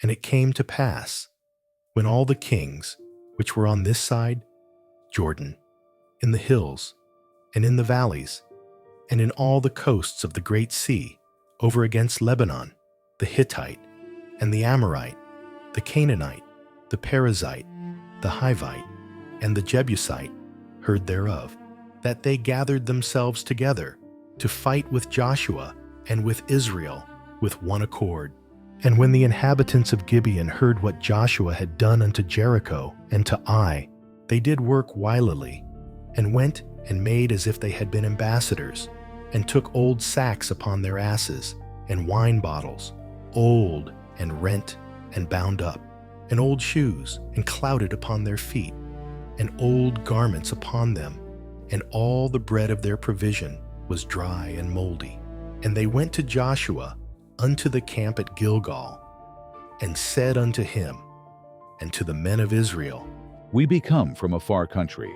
And it came to pass, when all the kings which were on this side Jordan, in the hills, and in the valleys, and in all the coasts of the great sea, over against Lebanon, the Hittite, and the Amorite, the Canaanite, the Perizzite, the Hivite, and the Jebusite, heard thereof, that they gathered themselves together to fight with Joshua and with Israel with one accord. And when the inhabitants of Gibeon heard what Joshua had done unto Jericho and to Ai, they did work wilily, and went and made as if they had been ambassadors, and took old sacks upon their asses, and wine bottles, old and rent and bound up, and old shoes, and clouded upon their feet, and old garments upon them, and all the bread of their provision was dry and moldy. And they went to Joshua unto the camp at Gilgal, and said unto him, and to the men of Israel, We be come from a far country.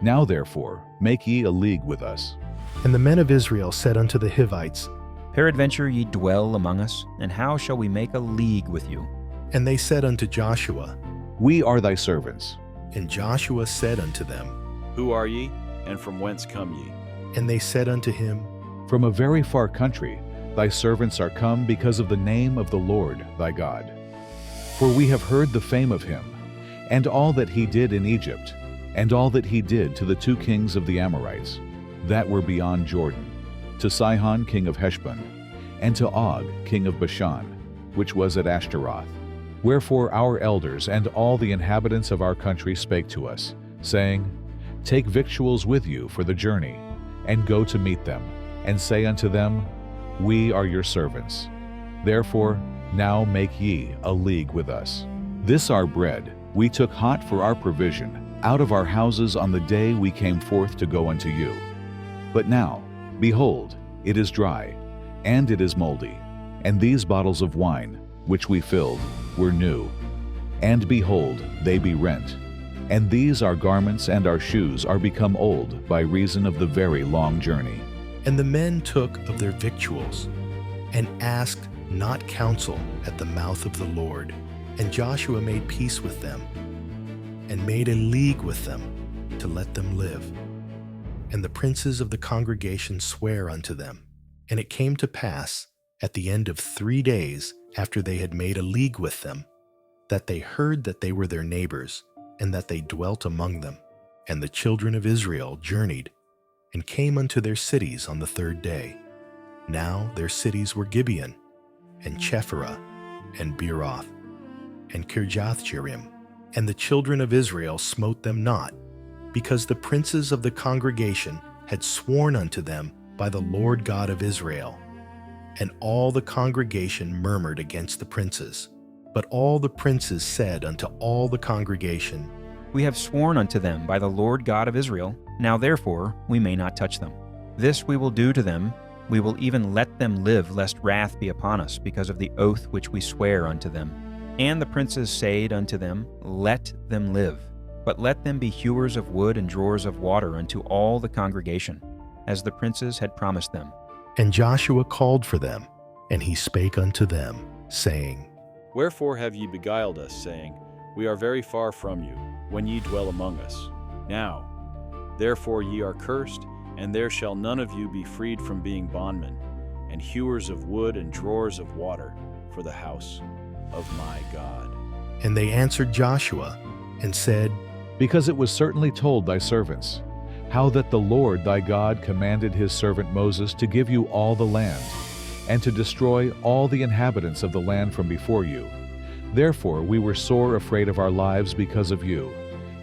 Now therefore make ye a league with us. And the men of Israel said unto the Hivites, Peradventure ye dwell among us, and how shall we make a league with you? And they said unto Joshua, We are thy servants. And Joshua said unto them, Who are ye, and from whence come ye? And they said unto him, From a very far country thy servants are come because of the name of the Lord thy God. For we have heard the fame of him, and all that he did in Egypt, and all that he did to the two kings of the Amorites, that were beyond Jordan, to Sihon king of Heshbon, and to Og king of Bashan, which was at Ashtaroth. Wherefore our elders and all the inhabitants of our country spake to us, saying, Take victuals with you for the journey, and go to meet them, and say unto them, We are your servants. Therefore now make ye a league with us. This our bread we took hot for our provision out of our houses on the day we came forth to go unto you. But now, behold, it is dry, and it is moldy, and these bottles of wine, which we filled, were new. And behold, they be rent. And these our garments and our shoes are become old by reason of the very long journey. And the men took of their victuals, and asked not counsel at the mouth of the Lord. And Joshua made peace with them, and made a league with them, to let them live. And the princes of the congregation sware unto them. And it came to pass, at the end of 3 days after they had made a league with them, that they heard that they were their neighbors, and that they dwelt among them. And the children of Israel journeyed, and came unto their cities on the 3rd day. Now their cities were Gibeon, and Chephirah, and Beeroth, and Kirjathjearim. And the children of Israel smote them not, because the princes of the congregation had sworn unto them by the Lord God of Israel. And all the congregation murmured against the princes. But all the princes said unto all the congregation, We have sworn unto them by the Lord God of Israel, now therefore we may not touch them. This we will do to them, we will even let them live, lest wrath be upon us, because of the oath which we swear unto them. And the princes said unto them, Let them live, but let them be hewers of wood and drawers of water unto all the congregation, as the princes had promised them. And Joshua called for them, and he spake unto them, saying, Wherefore have ye beguiled us, saying, We are very far from you, when ye dwell among us? Now, therefore ye are cursed, and there shall none of you be freed from being bondmen, and hewers of wood and drawers of water for the house of my God. And they answered Joshua, and said, Because it was certainly told thy servants, how that the Lord thy God commanded his servant Moses to give you all the land, and to destroy all the inhabitants of the land from before you. Therefore we were sore afraid of our lives because of you,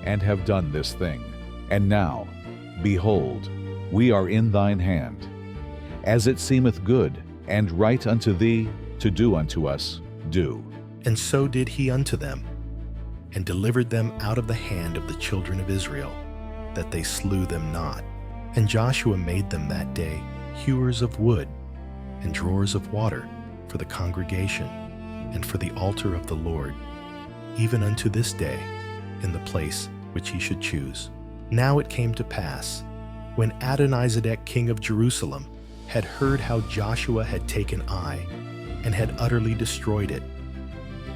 and have done this thing. And now, behold, we are in thine hand. As it seemeth good and right unto thee to do unto us, do. And so did he unto them, and delivered them out of the hand of the children of Israel, that they slew them not. And Joshua made them that day hewers of wood and drawers of water for the congregation, and for the altar of the Lord, even unto this day, in the place which he should choose. Now it came to pass, when Adonizedek king of Jerusalem had heard how Joshua had taken Ai, and had utterly destroyed it,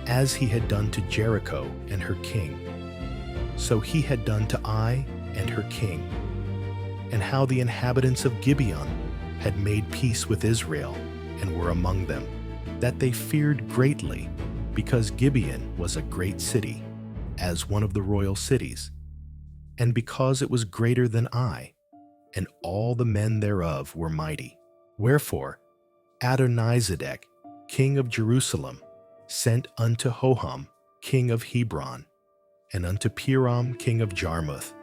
as he had done to Jericho and her king. So he had done to Ai and her king, and how the inhabitants of Gibeon had made peace with Israel and were among them, that they feared greatly, because Gibeon was a great city, as one of the royal cities, and because it was greater than Ai, and all the men thereof were mighty. Wherefore Adonizedek, king of Jerusalem, sent unto Hoham, king of Hebron, and unto Piram, king of Jarmuth,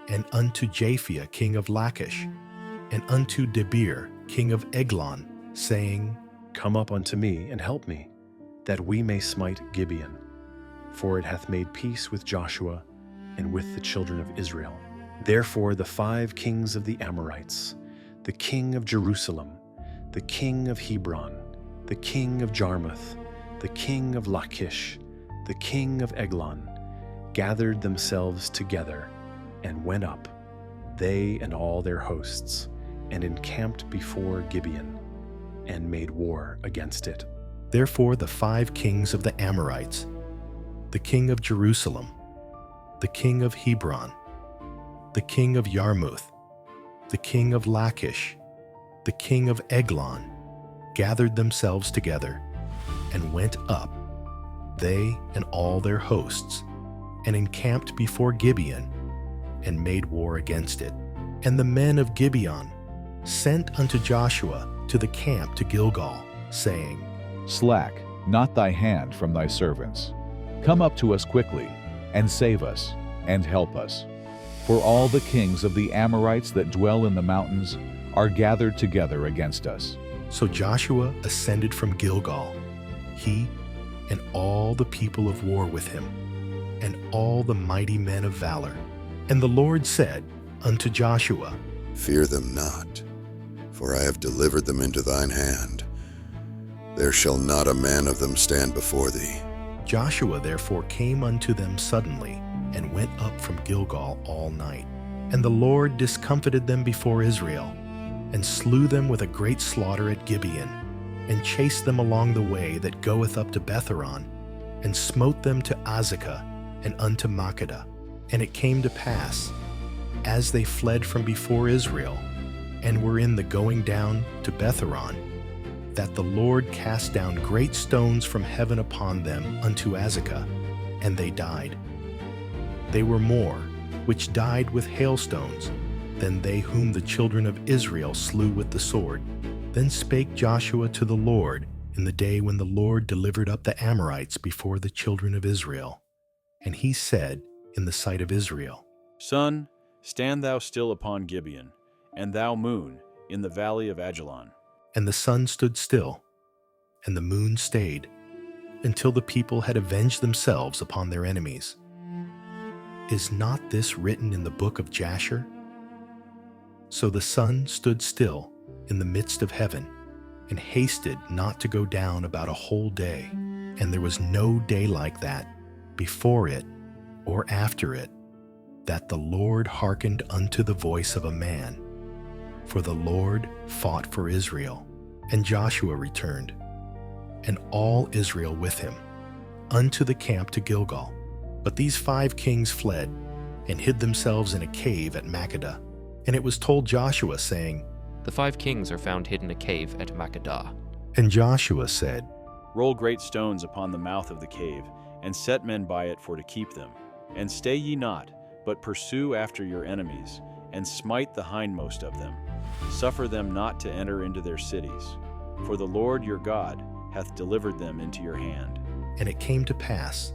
and unto Japhia, king of Lachish, and unto Debir, king of Eglon, saying, Come up unto me, and help me, that we may smite Gibeon. For it hath made peace with Joshua and with the children of Israel. Therefore the 5 kings of the Amorites, the king of Jerusalem, the king of Hebron, the king of Jarmuth, the king of Lachish, the king of Eglon, gathered themselves together and went up, they and all their hosts, and encamped before Gibeon, and made war against it. Therefore the 5 kings of the Amorites, the king of Jerusalem, the king of Hebron, the king of Jarmuth, the king of Lachish, the king of Eglon, gathered themselves together and went up, they and all their hosts, and encamped before Gibeon, and made war against it. And the men of Gibeon sent unto Joshua to the camp to Gilgal, saying, Slack not thy hand from thy servants. Come up to us quickly, and save us, and help us. For all the kings of the Amorites that dwell in the mountains are gathered together against us. So Joshua ascended from Gilgal, he and all the people of war with him, and all the mighty men of valor. And the Lord said unto Joshua, Fear them not, for I have delivered them into thine hand. There shall not a man of them stand before thee. Joshua therefore came unto them suddenly, and went up from Gilgal all night. And the Lord discomfited them before Israel, and slew them with a great slaughter at Gibeon, and chased them along the way that goeth up to Betharon, and smote them to Azekah and unto Makkedah. And it came to pass, as they fled from before Israel, and were in the going down to Betharon, that the Lord cast down great stones from heaven upon them unto Azekah, and they died. They were more, which died with hailstones, than they whom the children of Israel slew with the sword. Then spake Joshua to the Lord in the day when the Lord delivered up the Amorites before the children of Israel. And he said in the sight of Israel, Sun, stand thou still upon Gibeon, and thou moon in the valley of Ajalon. And the sun stood still, and the moon stayed, until the people had avenged themselves upon their enemies. Is not this written in the book of Jasher? So the sun stood still in the midst of heaven, and hasted not to go down about a whole day, and there was no day like that, before it or after it, that the Lord hearkened unto the voice of a man. For the Lord fought for Israel, and Joshua returned, and all Israel with him, unto the camp to Gilgal. But these 5 kings fled, and hid themselves in a cave at Makkedah. And it was told Joshua, saying, The 5 kings are found hid in a cave at Makkedah. And Joshua said, Roll great stones upon the mouth of the cave, and set men by it for to keep them. And stay ye not, but pursue after your enemies, and smite the hindmost of them. Suffer them not to enter into their cities, for the Lord your God hath delivered them into your hand. And it came to pass,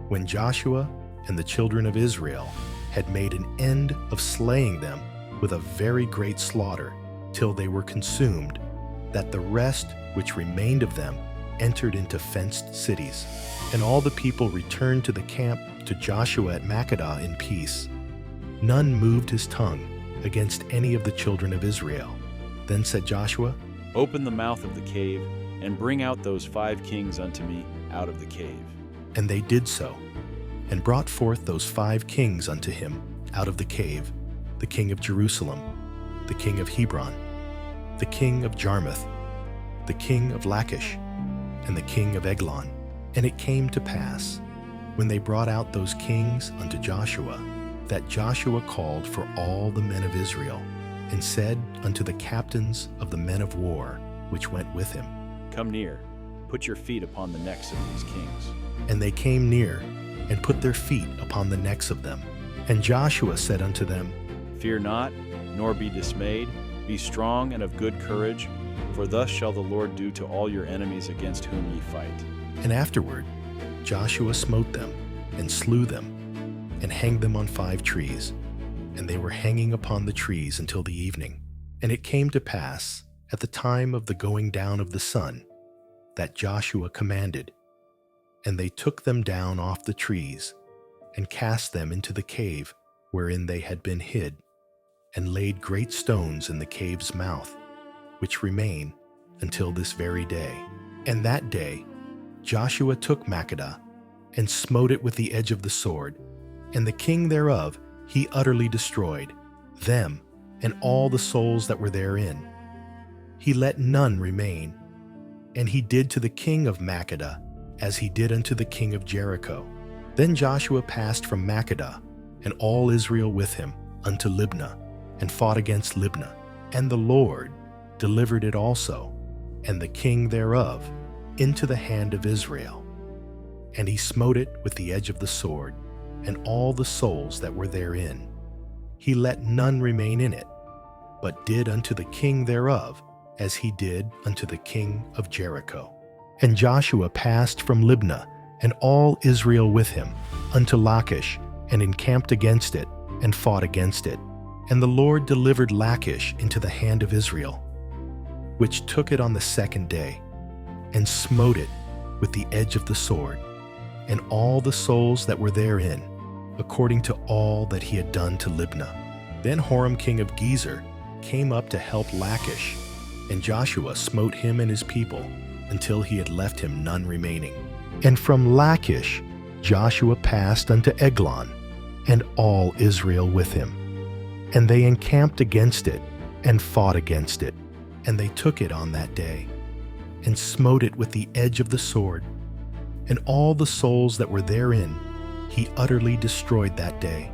when Joshua and the children of Israel had made an end of slaying them with a very great slaughter, till they were consumed, that the rest which remained of them entered into fenced cities. And all the people returned to the camp to Joshua at Makkedah in peace. None moved his tongue against any of the children of Israel. Then said Joshua, Open the mouth of the cave, and bring out those 5 kings unto me out of the cave. And they did so, and brought forth those 5 kings unto him out of the cave, the king of Jerusalem, the king of Hebron, the king of Jarmuth, the king of Lachish, and the king of Eglon. And it came to pass, when they brought out those kings unto Joshua, that Joshua called for all the men of Israel, and said unto the captains of the men of war which went with him, Come near, put your feet upon the necks of these kings. And they came near, and put their feet upon the necks of them. And Joshua said unto them, Fear not, nor be dismayed. Be strong and of good courage, for thus shall the Lord do to all your enemies against whom ye fight. And afterward Joshua smote them, and slew them, and hanged them on 5 trees. And they were hanging upon the trees until the evening. And it came to pass, at the time of the going down of the sun, that Joshua commanded, and they took them down off the trees, and cast them into the cave wherein they had been hid, and laid great stones in the cave's mouth, which remain until this very day. And that day Joshua took Makkedah, and smote it with the edge of the sword, and the king thereof he utterly destroyed, them and all the souls that were therein. He let none remain. And he did to the king of Makkedah as he did unto the king of Jericho. Then Joshua passed from Makkedah, and all Israel with him, unto Libnah, and fought against Libnah. And the Lord delivered it also, and the king thereof, into the hand of Israel. And he smote it with the edge of the sword, and all the souls that were therein. He let none remain in it, but did unto the king thereof as he did unto the king of Jericho. And Joshua passed from Libnah, and all Israel with him, unto Lachish, and encamped against it, and fought against it. And the Lord delivered Lachish into the hand of Israel, which took it on the 2nd day, and smote it with the edge of the sword, and all the souls that were therein, according to all that he had done to Libnah. Then Horam king of Gezer came up to help Lachish, and Joshua smote him and his people, until he had left him none remaining. And from Lachish Joshua passed unto Eglon, and all Israel with him. And they encamped against it, and fought against it. And they took it on that day, and smote it with the edge of the sword. And all the souls that were therein he utterly destroyed that day,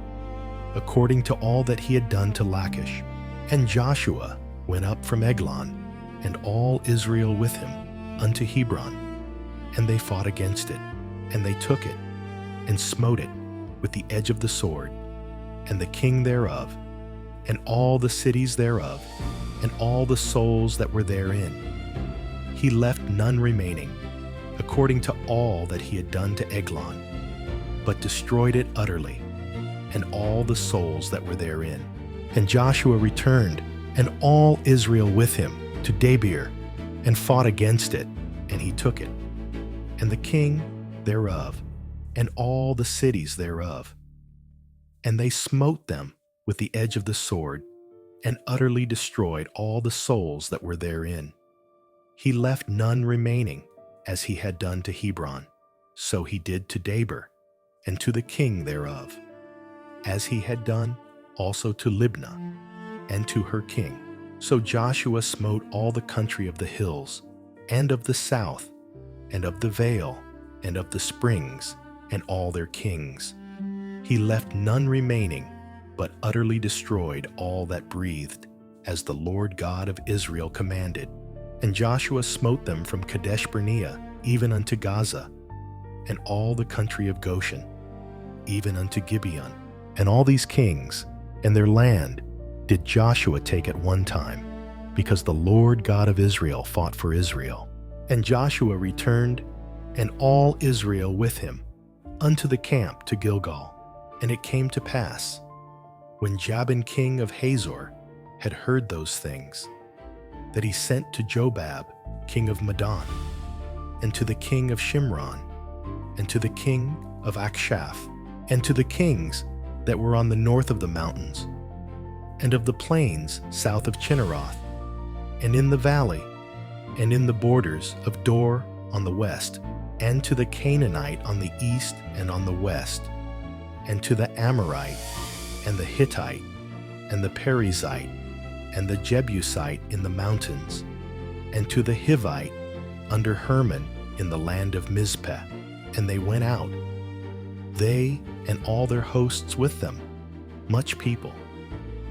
according to all that he had done to Lachish. And Joshua went up from Eglon, and all Israel with him, unto Hebron. And they fought against it, and they took it, and smote it with the edge of the sword, and the king thereof, and all the cities thereof, and all the souls that were therein. He left none remaining, according to all that he had done to Eglon, but destroyed it utterly, and all the souls that were therein. And Joshua returned, and all Israel with him, to Debir, and fought against it, and he took it, and the king thereof, and all the cities thereof. And they smote them with the edge of the sword, and utterly destroyed all the souls that were therein. He left none remaining, as he had done to Hebron, so he did to Debir, and to the king thereof, as he had done also to Libnah, and to her king. So Joshua smote all the country of the hills, and of the south, and of the vale, and of the springs, and all their kings. He left none remaining, but utterly destroyed all that breathed, as the Lord God of Israel commanded. And Joshua smote them from Kadesh Barnea even unto Gaza, and all the country of Goshen, even unto Gibeon. And all these kings and their land did Joshua take at one time, because the Lord God of Israel fought for Israel. And Joshua returned, and all Israel with him, unto the camp to Gilgal. And it came to pass, when Jabin king of Hazor had heard those things, that he sent to Jobab king of Madon, and to the king of Shimron, and to the king of Akshaph, and to the kings that were on the north of the mountains, and of the plains south of Chinneroth, and in the valley, and in the borders of Dor on the west, and to the Canaanite on the east and on the west, and to the Amorite, and the Hittite, and the Perizzite, and the Jebusite in the mountains, and to the Hivite under Hermon in the land of Mizpeh, And they went out, they and all their hosts with them, much people,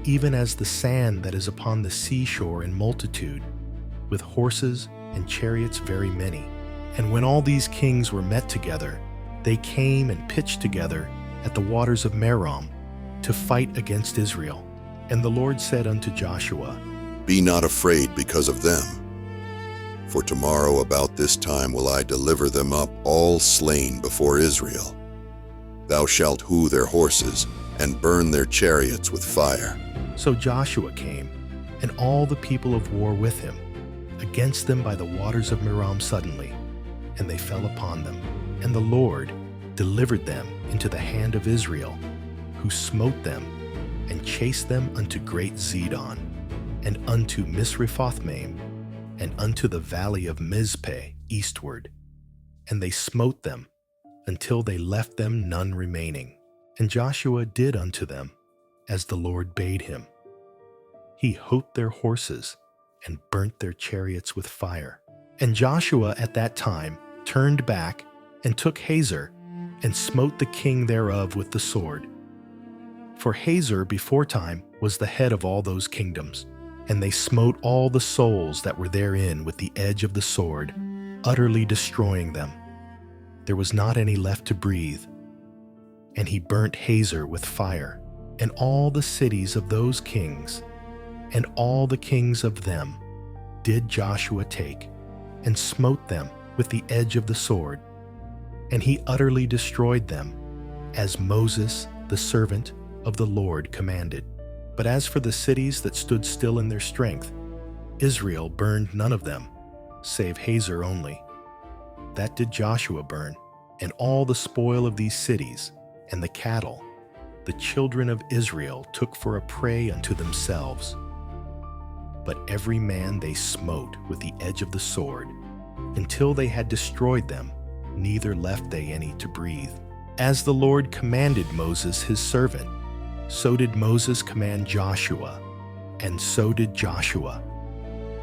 even as the sand that is upon the seashore in multitude, with horses and chariots very many. And when all these kings were met together, they came and pitched together at the waters of Merom to fight against Israel. And the Lord said unto Joshua, Be not afraid because of them. For tomorrow about this time will I deliver them up all slain before Israel. Thou shalt hew their horses, and burn their chariots with fire. So Joshua came, and all the people of war with him, against them by the waters of Merom suddenly, and they fell upon them. And the Lord delivered them into the hand of Israel, who smote them, and chased them unto great Zidon, and unto Misrephothmaim, and unto the valley of Mizpeh eastward. And they smote them, until they left them none remaining. And Joshua did unto them as the Lord bade him. He houghed their horses, and burnt their chariots with fire. And Joshua at that time turned back, and took Hazor, and smote the king thereof with the sword. For Hazor beforetime was the head of all those kingdoms. And they smote all the souls that were therein with the edge of the sword, utterly destroying them. There was not any left to breathe. And he burnt Hazor with fire, and all the cities of those kings, and all the kings of them did Joshua take, and smote them with the edge of the sword. And he utterly destroyed them, as Moses, the servant of the Lord, commanded. But as for the cities that stood still in their strength, Israel burned none of them, save Hazor only. That did Joshua burn, and all the spoil of these cities, and the cattle, the children of Israel took for a prey unto themselves. But every man they smote with the edge of the sword, until they had destroyed them, neither left they any to breathe. As the Lord commanded Moses his servant, so did Moses command Joshua, and so did Joshua.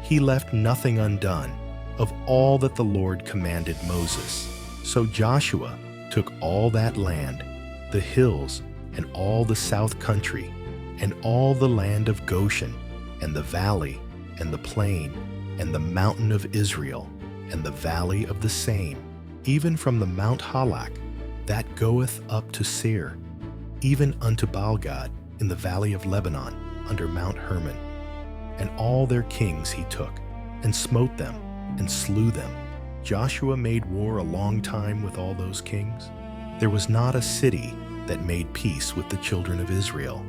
He left nothing undone of all that the Lord commanded Moses. So Joshua took all that land, the hills, and all the south country, and all the land of Goshen, and the valley, and the plain, and the mountain of Israel, and the valley of the same, even from the Mount Halak, that goeth up to Seir, even unto Baalgad, in the valley of Lebanon, under Mount Hermon. And all their kings he took, and smote them, and slew them. Joshua made war a long time with all those kings. There was not a city that made peace with the children of Israel,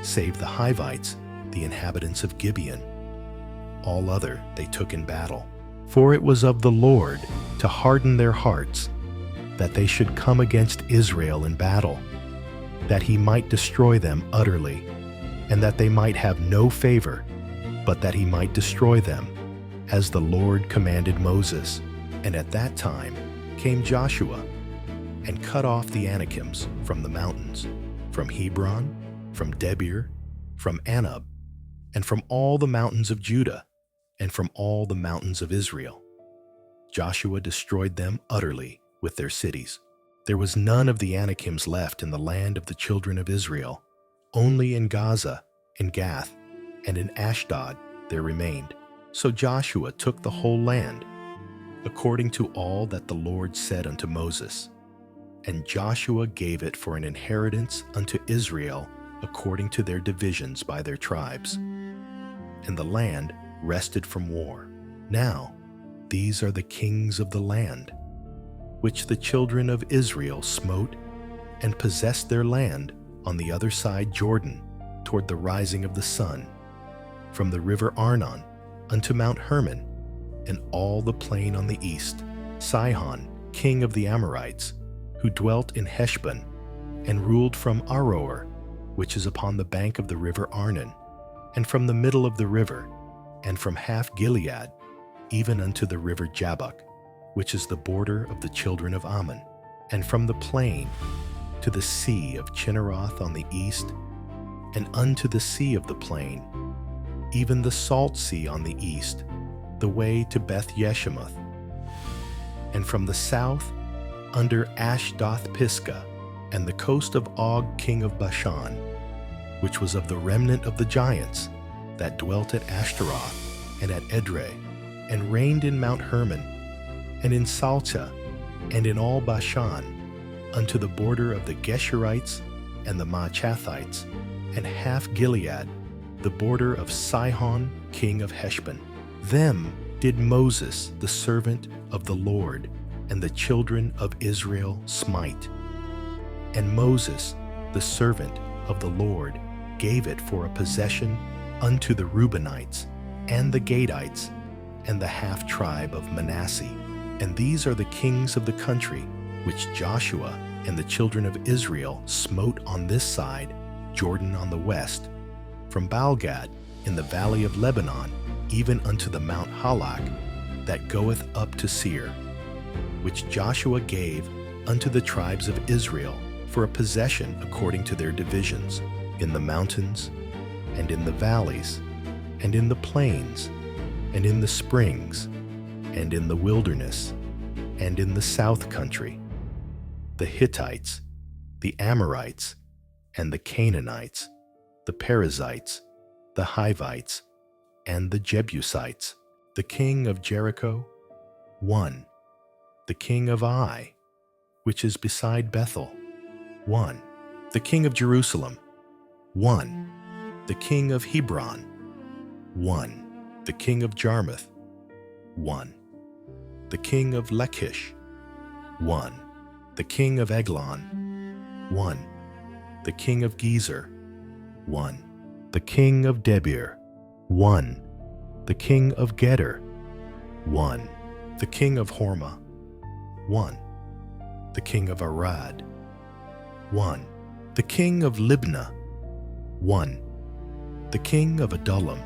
save the Hivites, the inhabitants of Gibeon. All other they took in battle. For it was of the Lord to harden their hearts, that they should come against Israel in battle, that he might destroy them utterly, and that they might have no favor, but that he might destroy them, as the Lord commanded Moses. And at that time came Joshua, and cut off the Anakims from the mountains, from Hebron, from Debir, from Anab, and from all the mountains of Judah, and from all the mountains of Israel. Joshua destroyed them utterly with their cities. There was none of the Anakims left in the land of the children of Israel. Only in Gaza, in Gath, and in Ashdod there remained. So Joshua took the whole land, according to all that the Lord said unto Moses. And Joshua gave it for an inheritance unto Israel according to their divisions by their tribes. And the land rested from war. Now these are the kings of the land, which the children of Israel smote, and possessed their land on the other side Jordan, toward the rising of the sun, from the river Arnon unto Mount Hermon, and all the plain on the east, Sihon, king of the Amorites, who dwelt in Heshbon, and ruled from Aroer, which is upon the bank of the river Arnon, and from the middle of the river, and from half Gilead, even unto the river Jabbok, which is the border of the children of Ammon, and from the plain to the sea of Chinneroth on the east, and unto the sea of the plain, even the salt sea on the east, the way to Beth Yeshimoth, and from the south under Ashdoth-Pisgah, and the coast of Og king of Bashan, which was of the remnant of the giants that dwelt at Ashtaroth and at Edrei, and reigned in Mount Hermon, and in Salta, and in all Bashan, unto the border of the Geshurites and the Maachathites, and half Gilead, the border of Sihon king of Heshbon. Them did Moses, the servant of the Lord, and the children of Israel smite. And Moses, the servant of the Lord, gave it for a possession unto the Reubenites, and the Gadites, and the half-tribe of Manasseh. And these are the kings of the country, which Joshua and the children of Israel smote on this side, Jordan on the west, from Baalgad in the valley of Lebanon, even unto the Mount Halak, that goeth up to Seir, which Joshua gave unto the tribes of Israel for a possession according to their divisions, in the mountains, and in the valleys, and in the plains, and in the springs, and in the wilderness, and in the south country, the Hittites, the Amorites, and the Canaanites, the Perizzites, the Hivites, and the Jebusites, the king of Jericho, 1, the king of Ai, which is beside Bethel, 1, the king of Jerusalem, 1, the king of Hebron, 1, the king of Jarmuth, 1, the king of Lachish, 1, the king of Eglon, 1, the king of Gezer, 1, the king of Debir, 1, the king of Geder, 1, the king of Hormah, 1, the king of Arad, 1, the king of Libnah, 1, the king of Adullam,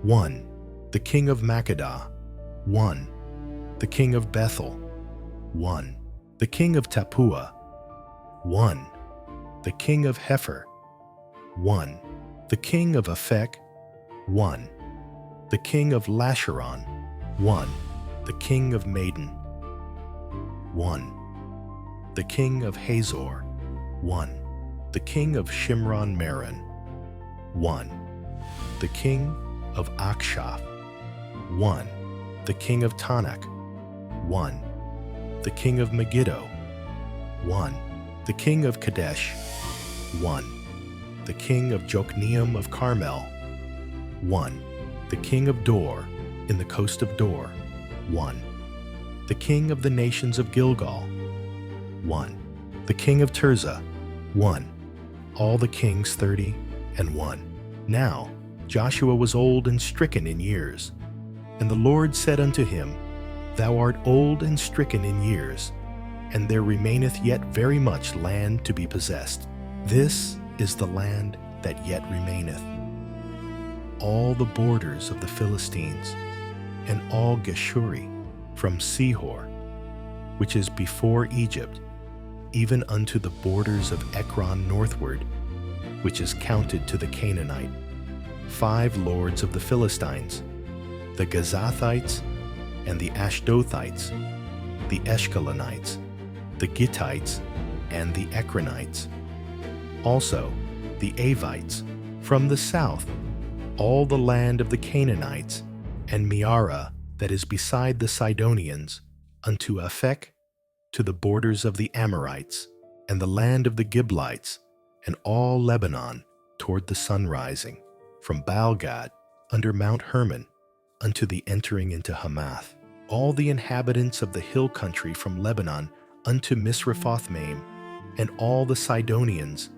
1, the king of Makkedah, 1, the king of Bethel, 1, the king of Tappuah, 1, the king of Hepher, 1, the king of Aphek, 1, the king of Lasharon, 1, the king of Maden, 1, the king of Hazor, 1, the king of Shimron Meron, 1, the king of Akshaph, 1, the king of Tanakh, 1, the king of Megiddo, 1, the king of Kadesh, 1, the king of Jokneam of Carmel, 1, the king of Dor in the coast of Dor, 1, the king of the nations of Gilgal, 1, the king of Tirzah, 1, all the kings 30, Now Joshua was old and stricken in years, and the Lord said unto him, Thou art old and stricken in years, and there remaineth yet very much land to be possessed. This is the land that yet remaineth. All the borders of the Philistines, and all Geshuri, from Sihor, which is before Egypt, even unto the borders of Ekron northward, which is counted to the Canaanite, 5 lords of the Philistines, the Gazathites, and the Ashdothites, the Eshkelonites, the Gittites, and the Ekronites. Also the Avites, from the south, all the land of the Canaanites, and Meara that is beside the Sidonians, unto Aphek, to the borders of the Amorites, and the land of the Gibeonites, and all Lebanon toward the sunrising, from Baalgad under Mount Hermon, unto the entering into Hamath. All the inhabitants of the hill country from Lebanon unto Misrephothmaim, and all the Sidonians,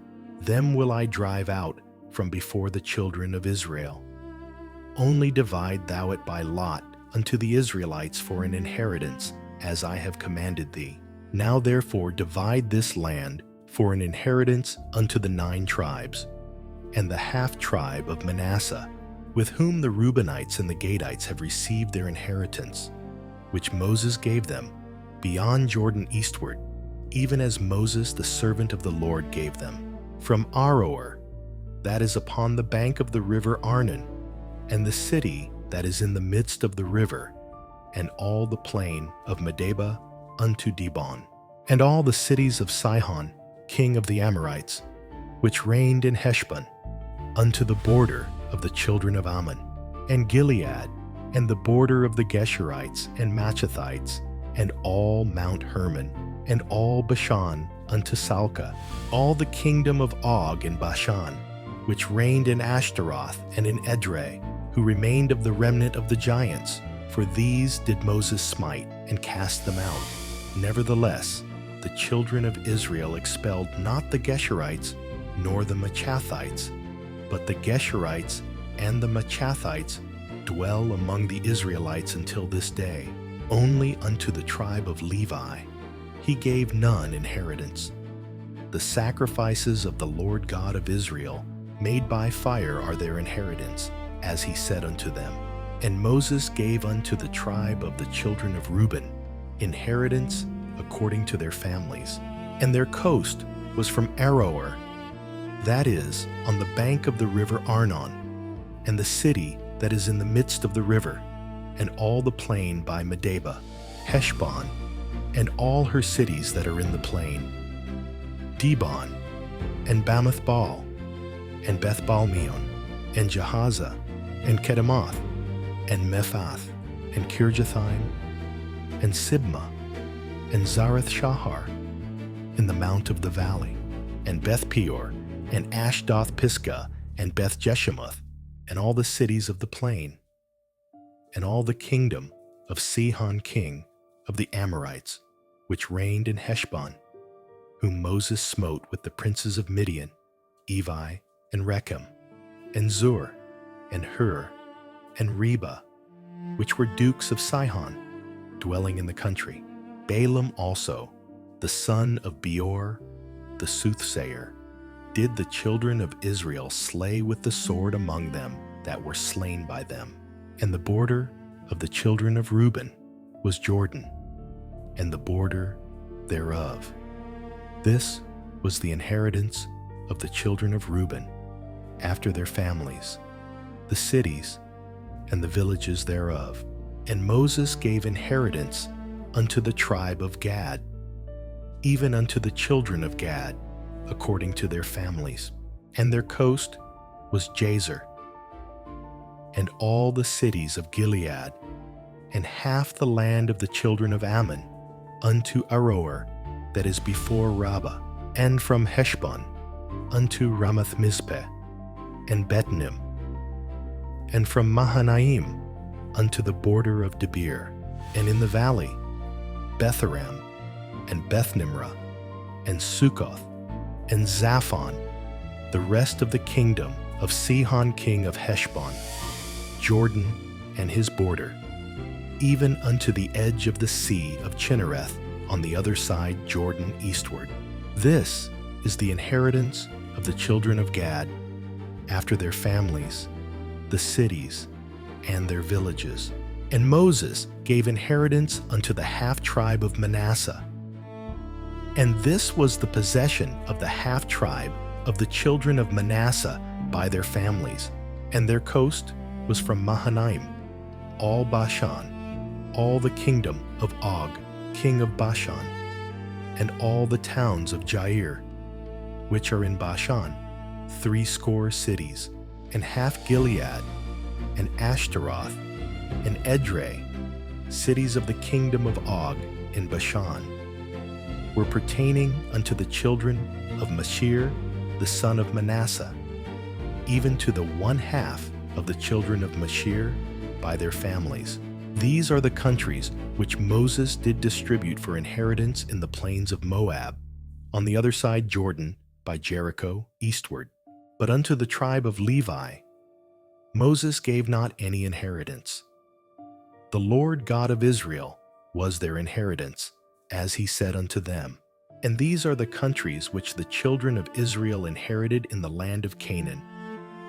them will I drive out from before the children of Israel. Only divide thou it by lot unto the Israelites for an inheritance, as I have commanded thee. Now therefore divide this land for an inheritance unto the 9 tribes, and the half-tribe of Manasseh, with whom the Reubenites and the Gadites have received their inheritance, which Moses gave them, beyond Jordan eastward, even as Moses the servant of the Lord gave them, from Aroer, that is upon the bank of the river Arnon, and the city that is in the midst of the river, and all the plain of Medeba unto Dibon. and all the cities of Sihon, king of the Amorites, which reigned in Heshbon, unto the border of the children of Ammon, and Gilead, and the border of the Geshurites and Machathites, and all Mount Hermon, and all Bashan unto Salca, all the kingdom of Og in Bashan, which reigned in Ashtaroth and in Edrei, who remained of the remnant of the giants, for these did Moses smite and cast them out. Nevertheless, the children of Israel expelled not the Geshurites nor the Machathites, but the Geshurites and the Machathites dwell among the Israelites until this day. Only unto the tribe of Levi he gave none inheritance. The sacrifices of the Lord God of Israel made by fire are their inheritance, as he said unto them. And Moses gave unto the tribe of the children of Reuben inheritance according to their families. And their coast was from Aroer, that is, on the bank of the river Arnon, and the city that is in the midst of the river, and all the plain by Medeba, Heshbon, and all her cities that are in the plain, Dibon, and Bamoth-baal, and Beth-baal-meon, and Jahaza, and Kedemoth, and Mephath, and Kirjathaim, and Sibmah, and Zareth-shahar, in the mount of the valley, and Beth-peor, and Ashdoth-pisgah, and Beth-jeshemoth, and all the cities of the plain, and all the kingdom of Sihon king of the Amorites, which reigned in Heshbon, whom Moses smote with the princes of Midian, Evi, and Rechem, and Zur, and Hur, and Reba, which were dukes of Sihon, dwelling in the country. Balaam also, the son of Beor, the soothsayer, did the children of Israel slay with the sword among them that were slain by them. And the border of the children of Reuben was Jordan, and the border thereof. This was the inheritance of the children of Reuben, after their families, the cities, and the villages thereof. And Moses gave inheritance unto the tribe of Gad, even unto the children of Gad, according to their families. And their coast was Jazer, and all the cities of Gilead, and half the land of the children of Ammon, unto Aroer, that is before Rabbah, and from Heshbon unto Ramath-mizpeh, and Betnim, and from Mahanaim unto the border of Debir, and in the valley, Betharam, and Bethnimrah, and Succoth, and Zaphon, the rest of the kingdom of Sihon king of Heshbon, Jordan and his border, even unto the edge of the sea of Chinnereth on the other side Jordan eastward. This is the inheritance of the children of Gad, after their families, the cities, and their villages. And Moses gave inheritance unto the half-tribe of Manasseh. And this was the possession of the half-tribe of the children of Manasseh by their families. And their coast was from Mahanaim, all Bashan, all the kingdom of Og, king of Bashan, and all the towns of Jair, which are in Bashan, 80 cities, and half Gilead, and Ashtaroth, and Edrei, cities of the kingdom of Og in Bashan, were pertaining unto the children of Mashir, the son of Manasseh, even to the 1/2 of the children of Mashir by their families. These are the countries which Moses did distribute for inheritance in the plains of Moab, on the other side Jordan, by Jericho, eastward. But unto the tribe of Levi Moses gave not any inheritance. The Lord God of Israel was their inheritance, as he said unto them. And these are the countries which the children of Israel inherited in the land of Canaan,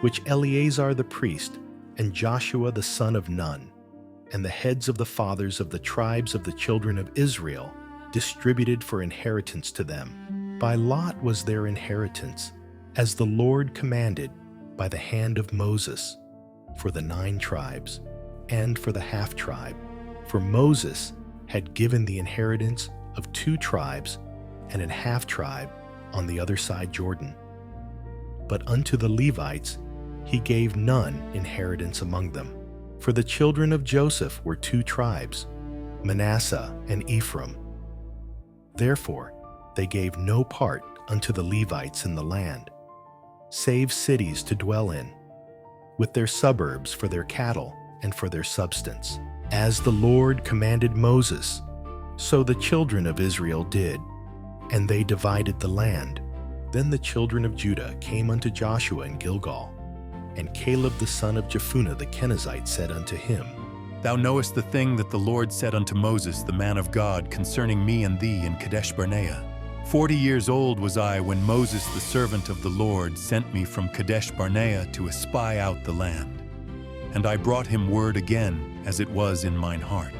which Eleazar the priest, and Joshua the son of Nun, and the heads of the fathers of the tribes of the children of Israel distributed for inheritance to them. By lot was their inheritance, as the Lord commanded by the hand of Moses, for the 9 tribes, and for the half-tribe. For Moses had given the inheritance of 2 tribes and an half tribe on the other side Jordan. But unto the Levites he gave none inheritance among them. For the children of Joseph were 2 tribes, Manasseh and Ephraim. Therefore they gave no part unto the Levites in the land, save cities to dwell in, with their suburbs for their cattle and for their substance. As the Lord commanded Moses, so the children of Israel did, and they divided the land. Then the children of Judah came unto Joshua in Gilgal, and Caleb the son of Jephunneh the Kenizzite said unto him, Thou knowest the thing that the Lord said unto Moses the man of God concerning me and thee in Kadesh Barnea. 40 years old was I when Moses the servant of the Lord sent me from Kadesh Barnea to espy out the land. And I brought him word again, as it was in mine heart.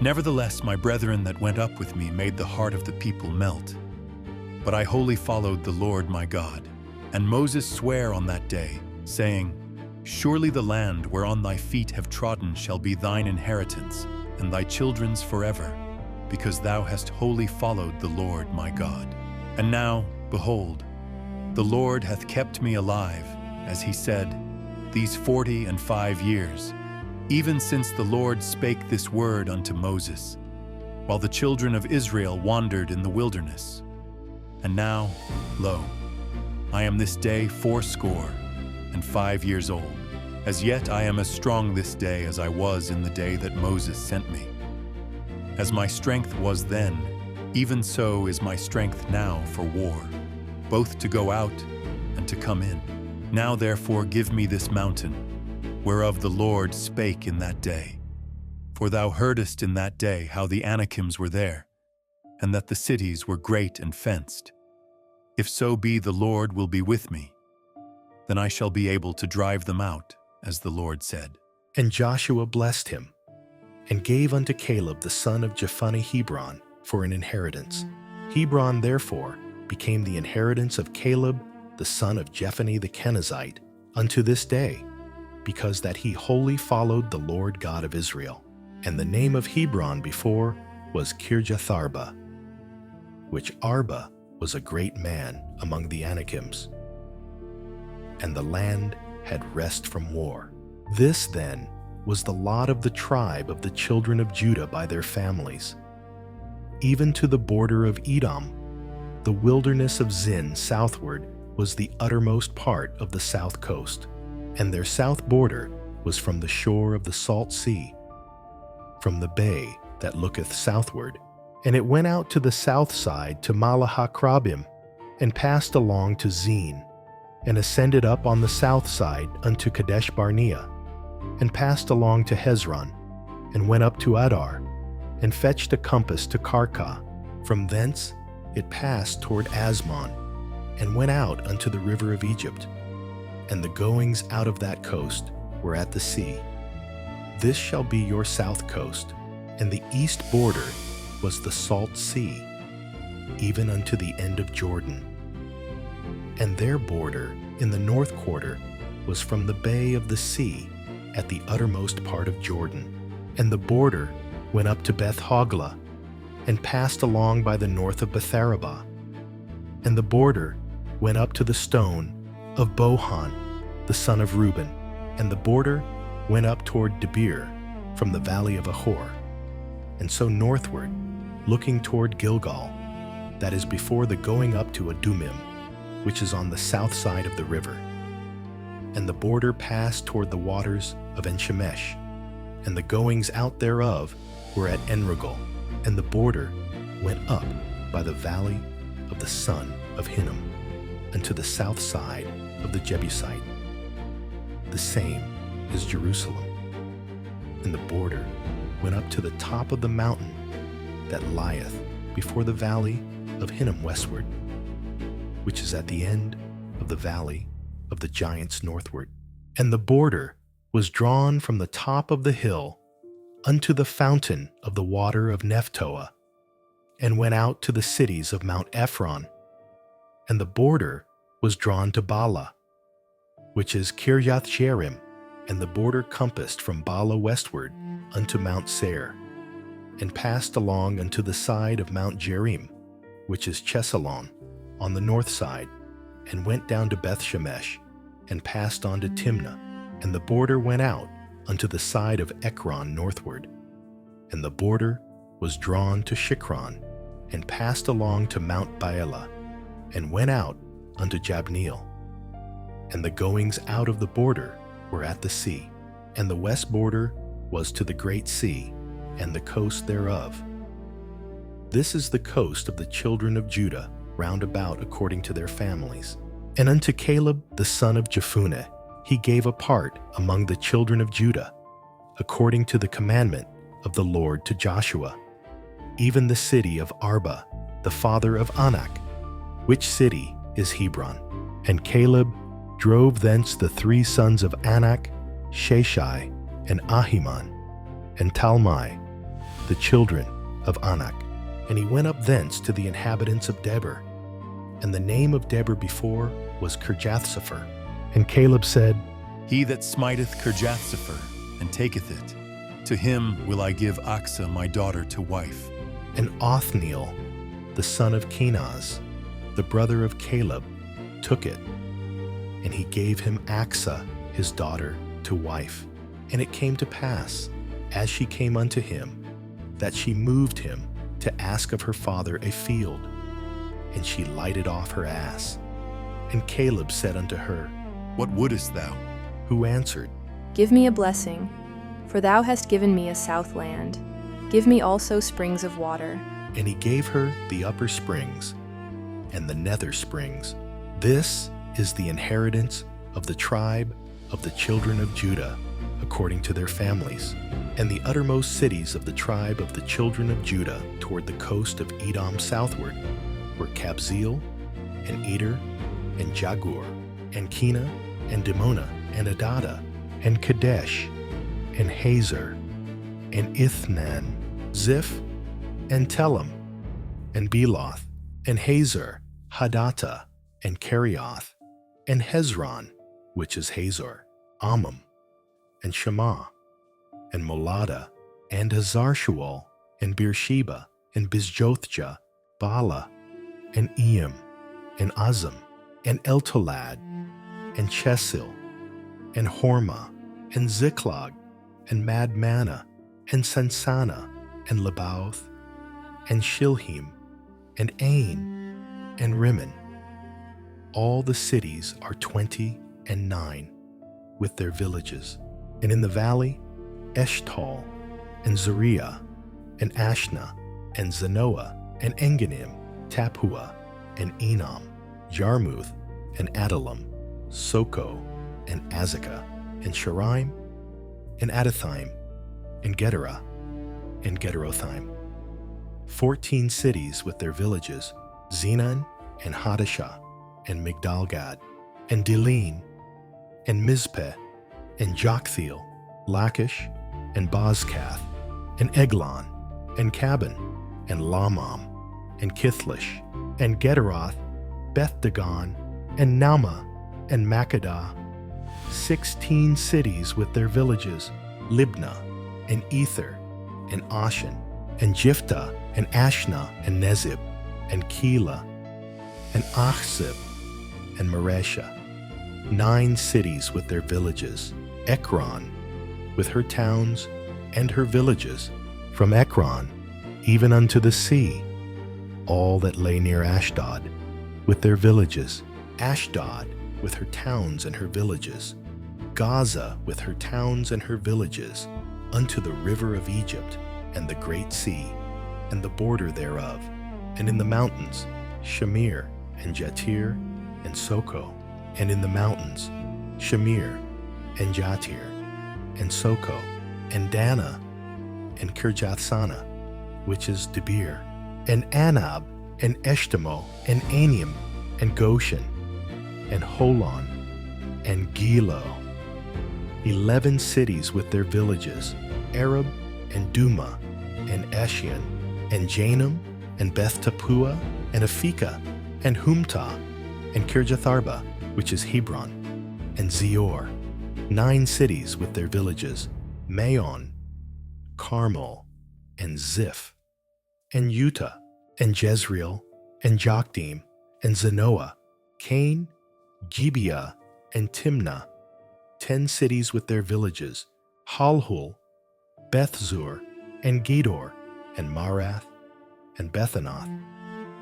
Nevertheless my brethren that went up with me made the heart of the people melt. But I wholly followed the Lord my God. And Moses sware on that day, saying, Surely the land whereon thy feet have trodden shall be thine inheritance, and thy children's forever, because thou hast wholly followed the Lord my God. And now, behold, the Lord hath kept me alive, as he said, these 45 years, even since the Lord spake this word unto Moses, while the children of Israel wandered in the wilderness. And now, lo, I am this day 85 years old. As yet I am as strong this day as I was in the day that Moses sent me. As my strength was then, even so is my strength now for war, both to go out and to come in. Now therefore give me this mountain, whereof the Lord spake in that day. For thou heardest in that day how the Anakims were there, and that the cities were great and fenced. If so be the Lord will be with me, then I shall be able to drive them out, as the Lord said. And Joshua blessed him, and gave unto Caleb the son of Jephunneh Hebron for an inheritance. Hebron therefore became the inheritance of Caleb the son of Jephunneh the Kenizzite unto this day, because that he wholly followed the Lord God of Israel. And the name of Hebron before was Kirjatharba, which Arba was a great man among the Anakims. And the land had rest from war. This then was the lot of the tribe of the children of Judah by their families, even to the border of Edom. The wilderness of Zin southward was the uttermost part of the south coast, and their south border was from the shore of the salt sea, from the bay that looketh southward. And it went out to the south side to Malahakrabim, and passed along to Zin, and ascended up on the south side unto Kadesh Barnea, and passed along to Hezron, and went up to Adar, and fetched a compass to Karka. From thence it passed toward Asmon, and went out unto the river of Egypt. And the goings out of that coast were at the sea. This shall be your south coast, and the east border was the salt sea, even unto the end of Jordan. And their border in the north quarter was from the bay of the sea at the uttermost part of Jordan. And the border went up to Beth Hoglah, and passed along by the north of Betharabah. And the border went up to the stone of Bohan, the son of Reuben. And the border went up toward Debir from the valley of Ahor, and so northward, looking toward Gilgal, that is before the going up to Adumim, which is on the south side of the river. And the border passed toward the waters of En-Shemesh, and the goings out thereof were at Enrogel. And the border went up by the valley of the son of Hinnom, unto the south side of the Jebusite. The same is Jerusalem. And the border went up to the top of the mountain that lieth before the valley of Hinnom westward, which is at the end of the valley of the giants northward. And the border was drawn from the top of the hill unto the fountain of the water of Nephtoah, and went out to the cities of Mount Ephron. And the border was drawn to Bala, which is Kirjath Jearim, and the border compassed from Bala westward unto Mount Seir. and passed along unto the side of Mount Jearim, which is Chesalon, on the north side, and went down to Bethshemesh, and passed on to Timnah, and the border went out unto the side of Ekron northward. And the border was drawn to Shikron, and passed along to Mount Baalah, and went out unto Jabneel. And the goings out of the border were at the sea, and the west border was to the great sea, and the coast thereof. This is the coast of the children of Judah round about according to their families. And unto Caleb the son of Jephunneh he gave a part among the children of Judah, according to the commandment of the Lord to Joshua, even the city of Arba, the father of Anak, which city is Hebron. And Caleb drove thence the 3 sons of Anak, Sheshai, and Ahiman, and Talmai, the children of Anak. And he went up thence to the inhabitants of Debir. And the name of Debir before was Kirjathsepher. And Caleb said, He that smiteth Kirjathsepher, and taketh it, to him will I give Achsah my daughter to wife. And Othniel, the son of Kenaz, the brother of Caleb, took it, and he gave him Achsah his daughter to wife. And it came to pass, as she came unto him, that she moved him to ask of her father a field, and she lighted off her ass. And Caleb said unto her, What wouldest thou? Who answered, Give me a blessing, for thou hast given me a south land. Give me also springs of water. And he gave her the upper springs and the nether springs. This is the inheritance of the tribe of the children of Judah, according to their families. And the uttermost cities of the tribe of the children of Judah toward the coast of Edom southward were Kabzeel, and Eder, and Jagur, and Kena, and Dimona, and Adada, and Kadesh, and Hazor, and Ithnan, Ziph, and Telem, and Beloth, and Hazor, Hadattah, and Kerioth, and Hezron, which is Hazor, Ammon, and Shema, and Molada, and Hazar-Shual, and Beersheba, and Bizjothjah, Bala, and Eam, and Azam, and Eltolad, and Chesil, and Hormah, and Ziklag, and Madmannah, and Sansana, and Lebaoth, and Shilhim, and Ain, and Rimmon. All the cities are 29, with their villages. And in the valley, Eshtal, and Zariah, and Ashna, and Zanoah, and Enganim, Tapua, and Enam, Jarmuth, and Adullam, Soko, and Azekah, and Sharaim, and Adathaim, and Gederah, and Gederothaim. 14 cities with their villages, Zenan, and Hadashah, and Migdalgad, and Dileen, and Mizpeh, and Joktheel, Lachish, and Bozkath, and Eglon, and Cabin, and Lamam, and Kithlish, and Gederoth, Beth-dagon, and Naamah, and Makkedah. 16 cities with their villages, Libnah, and Ether, and Ashan, and Jiphthah, and Ashna, and Nezib, and Keilah, and Achzib, and Maresha. 9 cities with their villages, Ekron, with her towns and her villages, from Ekron even unto the sea, all that lay near Ashdod, with their villages, Ashdod with her towns and her villages, Gaza with her towns and her villages, unto the river of Egypt, and the great sea, and the border thereof, and in the mountains, Shamir, and Jatir, and Soko, and in the mountains, Shamir, and Jatir, and Soko, and Dana, and Kirjathsana, which is Debir, and Anab, and Eshtemoh, and Anim, and Goshen, and Holon, and Gilo. 11 cities with their villages, Arab, and Duma, and Eshion, and Janum, and Beth Tappuah, and Aphekah, and Humtah, and Kirjatharba, which is Hebron, and Zior. 9 cities with their villages, Maon, Carmel, and Ziph, and Utah, and Jezreel, and Jokdeam, and Zanoah, Cain, Gibeah, and Timnah, 10 cities with their villages, Halhul, Bethzur, and Gedor, and Marath, and Bethanath,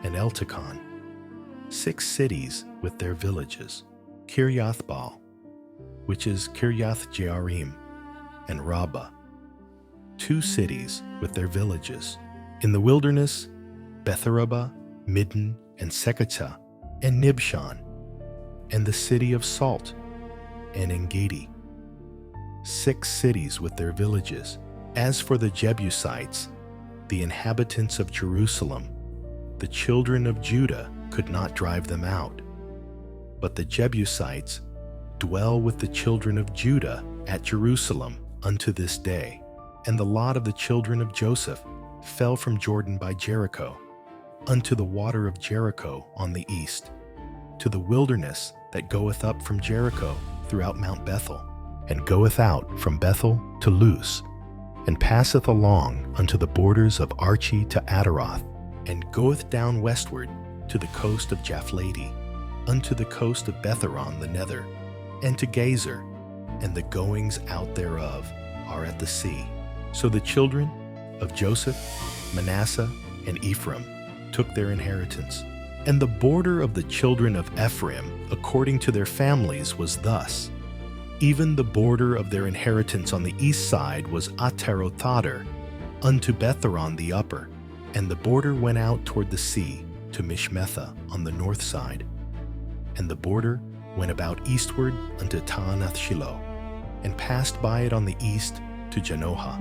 and Eltekon, 6 cities with their villages, Kirjathbaal, which is Kirjath Jearim, and Rabbah, 2 cities with their villages. In the wilderness, Betharabah, Middin, and Sekatah, and Nibshan, and the city of Salt, and Engedi, 6 cities with their villages. As for the Jebusites, the inhabitants of Jerusalem, the children of Judah could not drive them out. But the Jebusites dwell with the children of Judah at Jerusalem unto this day. And the lot of the children of Joseph fell from Jordan by Jericho, unto the water of Jericho on the east, to the wilderness that goeth up from Jericho throughout Mount Bethel, and goeth out from Bethel to Luz, and passeth along unto the borders of Archi to Adaroth, and goeth down westward to the coast of Japhleti, unto the coast of Betheron the nether, and to Gazer, and the goings out thereof are at the sea. So the children of Joseph, Manasseh, and Ephraim took their inheritance. And the border of the children of Ephraim, according to their families, was thus. Even the border of their inheritance on the east side was Atarothadar, unto Betheron the upper, and the border went out toward the sea to Mishmetha on the north side. And the border went about eastward unto Taanath Shiloh, and passed by it on the east to Janohah.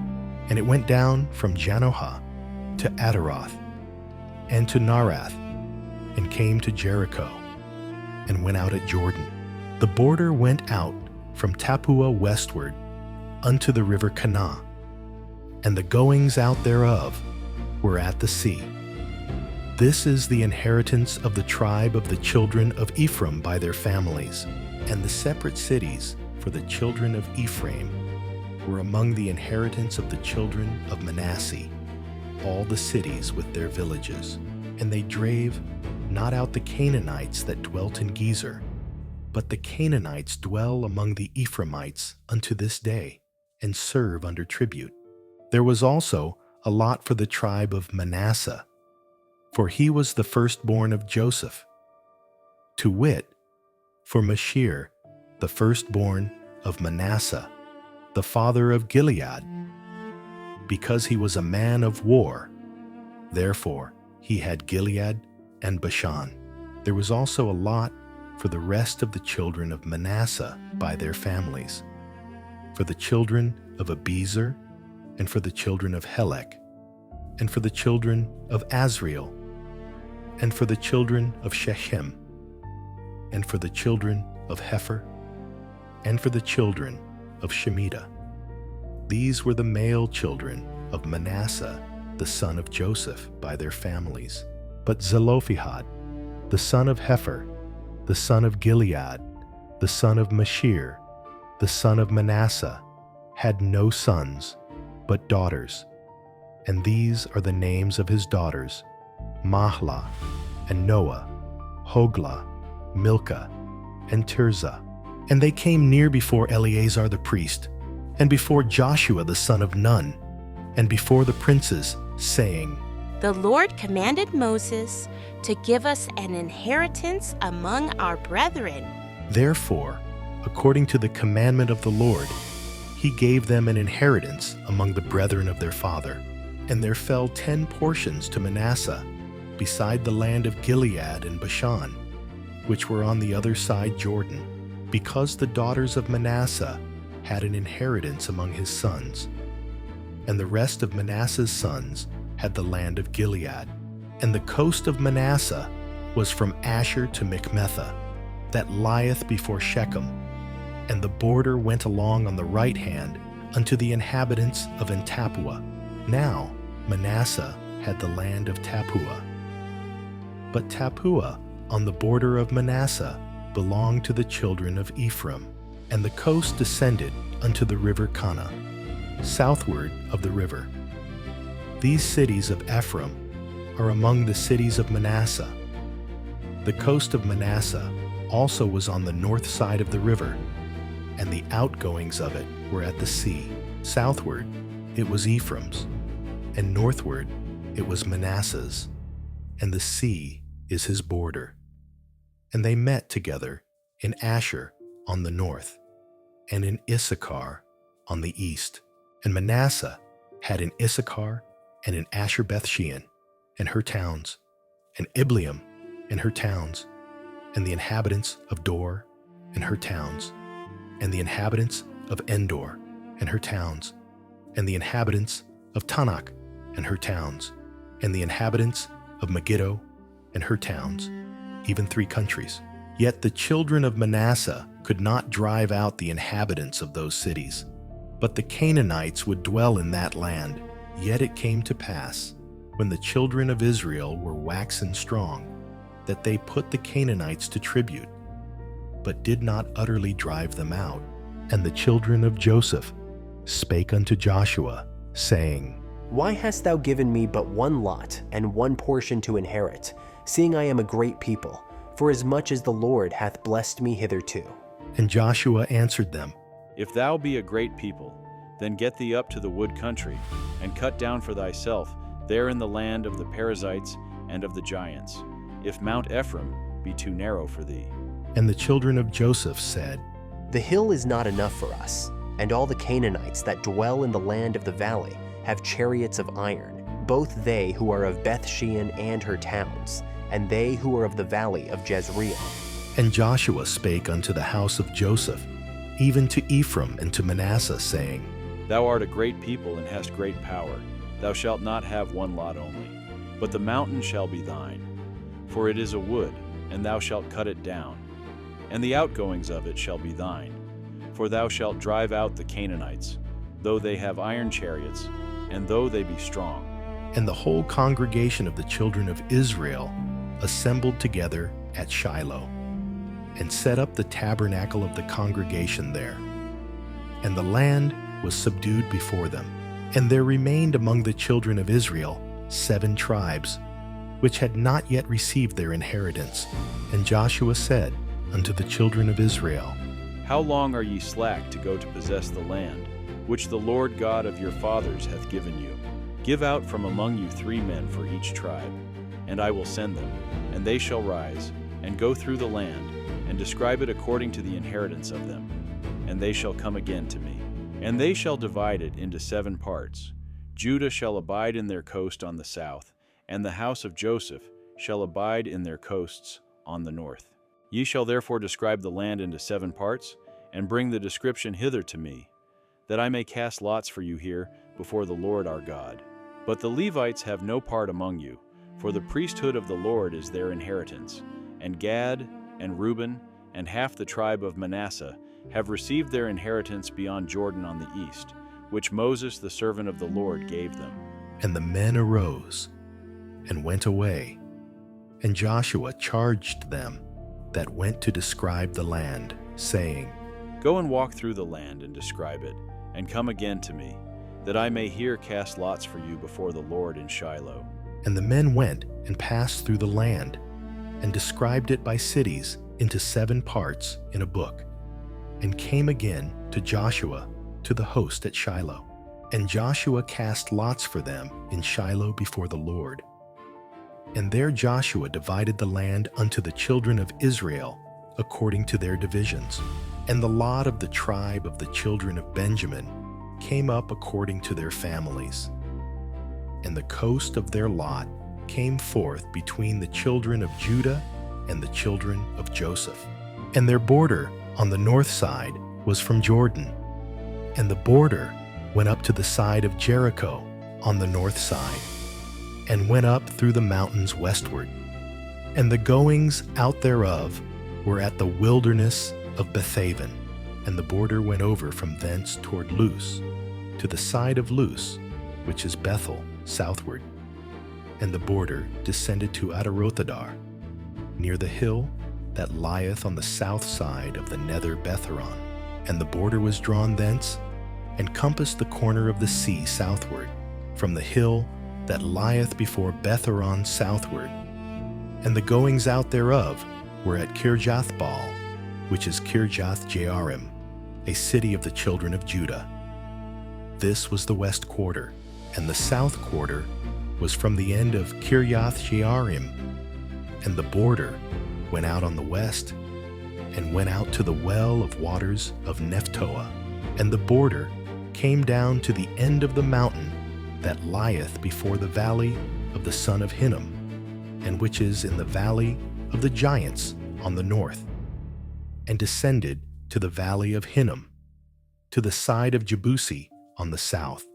And it went down from Janohah to Adaroth, and to Narath, and came to Jericho, and went out at Jordan. The border went out from Tappuah westward unto the river Kanah, and the goings out thereof were at the sea. This is the inheritance of the tribe of the children of Ephraim by their families, and the separate cities for the children of Ephraim were among the inheritance of the children of Manasseh, all the cities with their villages. And they drave not out the Canaanites that dwelt in Gezer, but the Canaanites dwell among the Ephraimites unto this day, and serve under tribute. There was also a lot for the tribe of Manasseh, for he was the firstborn of Joseph, to wit, for Mashir, the firstborn of Manasseh, the father of Gilead, because he was a man of war. Therefore he had Gilead and Bashan. There was also a lot for the rest of the children of Manasseh by their families, for the children of Abizer, and for the children of Helek, and for the children of Azriel, and for the children of Shechem, and for the children of Hepher, and for the children of Shemitah. These were the male children of Manasseh, the son of Joseph, by their families. But Zelophehad, the son of Hepher, the son of Gilead, the son of Mashir, the son of Manasseh, had no sons, but daughters. And these are the names of his daughters: Mahlah, and Noah, Hoglah, Milcah, and Tirzah. And they came near before Eleazar the priest, and before Joshua the son of Nun, and before the princes, saying, The Lord commanded Moses to give us an inheritance among our brethren. Therefore, according to the commandment of the Lord, he gave them an inheritance among the brethren of their father. And there fell 10 portions to Manasseh, beside the land of Gilead and Bashan, which were on the other side Jordan, because the daughters of Manasseh had an inheritance among his sons. And the rest of Manasseh's sons had the land of Gilead. And the coast of Manasseh was from Asher to Michmethah, that lieth before Shechem. And the border went along on the right hand unto the inhabitants of Tappuah. Now Manasseh had the land of Tappuah. But Tappuah on the border of Manasseh belonged to the children of Ephraim, and the coast descended unto the river Kanah, southward of the river. These cities of Ephraim are among the cities of Manasseh. The coast of Manasseh also was on the north side of the river, and the outgoings of it were at the sea. Southward it was Ephraim's, and northward it was Manasseh's, and the sea is his border. And they met together in Asher on the north, and in Issachar on the east. And Manasseh had in Issachar and in Asher Bethshean and her towns, and Ibleam and her towns, and the inhabitants of Dor and her towns, and the inhabitants of Endor and her towns, and the inhabitants of Tanakh and her towns, and the inhabitants of Megiddo and her towns, even 3 countries. Yet the children of Manasseh could not drive out the inhabitants of those cities, but the Canaanites would dwell in that land. Yet it came to pass, when the children of Israel were waxen strong, that they put the Canaanites to tribute, but did not utterly drive them out. And the children of Joseph spake unto Joshua, saying, Why hast thou given me but one lot and one portion to inherit, seeing I am a great people, for as much as the Lord hath blessed me hitherto? And Joshua answered them, If thou be a great people, then get thee up to the wood country, and cut down for thyself there in the land of the Perizzites and of the giants, if Mount Ephraim be too narrow for thee. And the children of Joseph said, The hill is not enough for us, and all the Canaanites that dwell in the land of the valley have chariots of iron, both they who are of Bethshean and her towns, and they who are of the valley of Jezreel. And Joshua spake unto the house of Joseph, even to Ephraim and to Manasseh, saying, Thou art a great people and hast great power. Thou shalt not have one lot only, but the mountain shall be thine. For it is a wood, and thou shalt cut it down, and the outgoings of it shall be thine. For thou shalt drive out the Canaanites, though they have iron chariots, and though they be strong. And the whole congregation of the children of Israel assembled together at Shiloh, and set up the tabernacle of the congregation there. And the land was subdued before them. And there remained among the children of Israel 7 tribes, which had not yet received their inheritance. And Joshua said unto the children of Israel, How long are ye slack to go to possess the land, which the Lord God of your fathers hath given you? Give out from among you 3 men for each tribe, and I will send them, and they shall rise, and go through the land, and describe it according to the inheritance of them. And they shall come again to me. And they shall divide it into 7 parts. Judah shall abide in their coast on the south, and the house of Joseph shall abide in their coasts on the north. Ye shall therefore describe the land into 7 parts, and bring the description hither to me, that I may cast lots for you here before the Lord our God. But the Levites have no part among you, for the priesthood of the Lord is their inheritance. And Gad, and Reuben, and half the tribe of Manasseh have received their inheritance beyond Jordan on the east, which Moses the servant of the Lord gave them. And the men arose and went away, and Joshua charged them that went to describe the land, saying, Go and walk through the land and describe it, and come again to me, that I may here cast lots for you before the Lord in Shiloh. And the men went and passed through the land, and described it by cities into 7 parts in a book, and came again to Joshua to the host at Shiloh. And Joshua cast lots for them in Shiloh before the Lord. And there Joshua divided the land unto the children of Israel according to their divisions. And the lot of the tribe of the children of Benjamin came up according to their families. And the coast of their lot came forth between the children of Judah and the children of Joseph. And their border on the north side was from Jordan, and the border went up to the side of Jericho on the north side, and went up through the mountains westward. And the goings out thereof were at the wilderness of Bethaven, and the border went over from thence toward Luz, to the side of Luz, which is Bethel, southward. And the border descended to Atarothadar, near the hill that lieth on the south side of the nether Betheron. And the border was drawn thence, and compassed the corner of the sea southward, from the hill that lieth before Betharon southward. And the goings out thereof were at Kirjathbaal, which is Kirjath-Jearim, a city of the children of Judah. This was the west quarter, and the south quarter was from the end of Kirjath-Jearim, and the border went out on the west, and went out to the well of waters of Nephtoah, and the border came down to the end of the mountain that lieth before the valley of the son of Hinnom, and which is in the valley of the giants on the north, and descended to the valley of Hinnom, to the side of Jebusi on the south,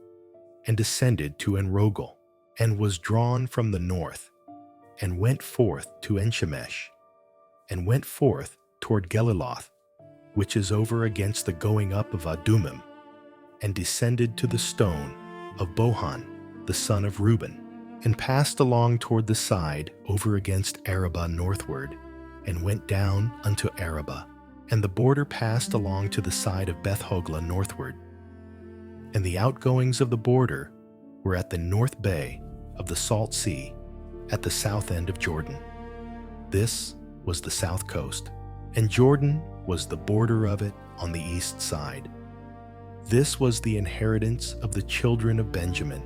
and descended to Enrogel, and was drawn from the north, and went forth to Enshemesh, and went forth toward Geliloth, which is over against the going up of Adumim, and descended to the stone of Bohan, the son of Reuben, and passed along toward the side over against Arabah northward, and went down unto Arabah. And the border passed along to the side of Beth-hoglah northward. And the outgoings of the border were at the north bay of the Salt Sea, at the south end of Jordan. This was the south coast, and Jordan was the border of it on the east side. This was the inheritance of the children of Benjamin,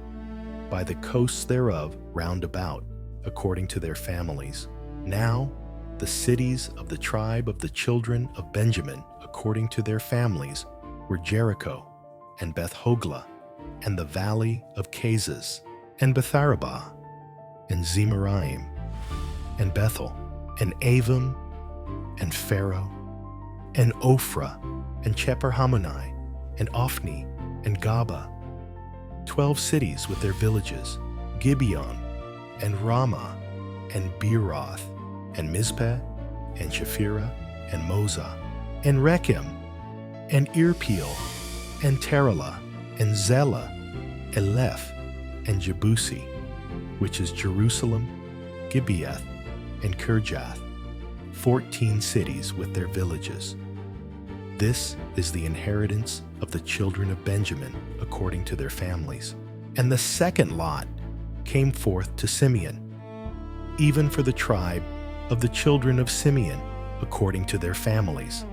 by the coasts thereof round about, according to their families. Now the cities of the tribe of the children of Benjamin, according to their families, were Jericho, and Beth-hoglah, and the valley of Cazes, and Betharabah, and Zemaraim, and Bethel, and Avim, and Pharaoh, and Ophrah, and Cheperhammoni, and Ophni, and Gaba, 12 cities with their villages, Gibeon, and Ramah, and Beeroth, and Mizpeh, and Shephirah, and Mozah, and Rechem, and Irpeel, and Taralah, and Zelah, Eleph, and Jebusi, which is Jerusalem, Gibeath, and Kirjath, 14 cities with their villages. This is the inheritance of the children of Benjamin according to their families. And the second lot came forth to Simeon, even for the tribe of the children of Simeon according to their families.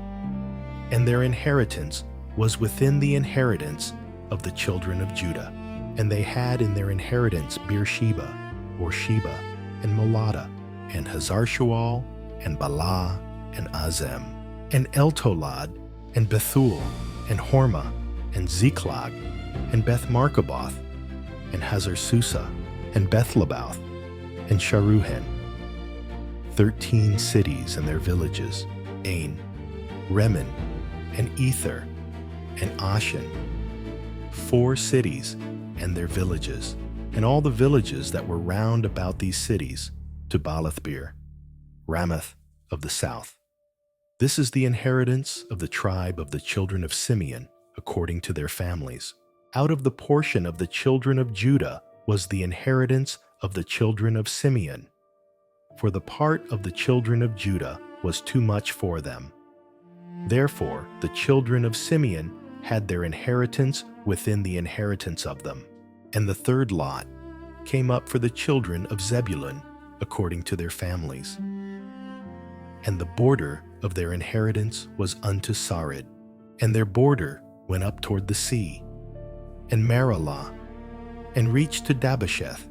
And their inheritance was within the inheritance of the children of Judah. And they had in their inheritance Beersheba, or Sheba, and Molada, and Hazar-Shual, and Balah, and Azem, and Eltolad, and Bethul, and Hormah, and Ziklag, and Beth-Markaboth, and Hazar-Susa, and Beth-Lebaoth, and Sharuhen, 13 cities and their villages, Ain, Remen, and Ether, and Ashan, 4 cities and their villages, and all the villages that were round about these cities, to Baalath-beer, Ramoth of the south. This is the inheritance of the tribe of the children of Simeon, according to their families. Out of the portion of the children of Judah was the inheritance of the children of Simeon. For the part of the children of Judah was too much for them. Therefore, the children of Simeon had their inheritance within the inheritance of them. And the third lot came up for the children of Zebulun, according to their families. And the border of their inheritance was unto Sarid, and their border went up toward the sea, and Maralah, and reached to Dabasheth,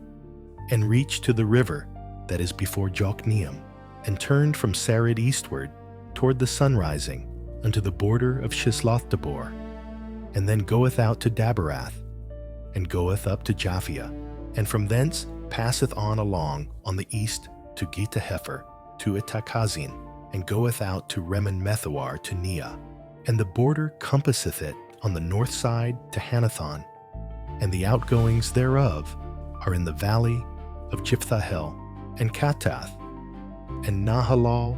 and reached to the river that is before Jokneam, and turned from Sarid eastward toward the sunrising unto the border of Shisloth-Tabor, and then goeth out to Daberath, and goeth up to Japhia, and from thence passeth on along on the east to Gita-Hefer, to Itakazin, and goeth out to Remen-Methoar to Neah. And the border compasseth it on the north side to Hanathon, and the outgoings thereof are in the valley of Jipthahel, and Katath, and Nahalal,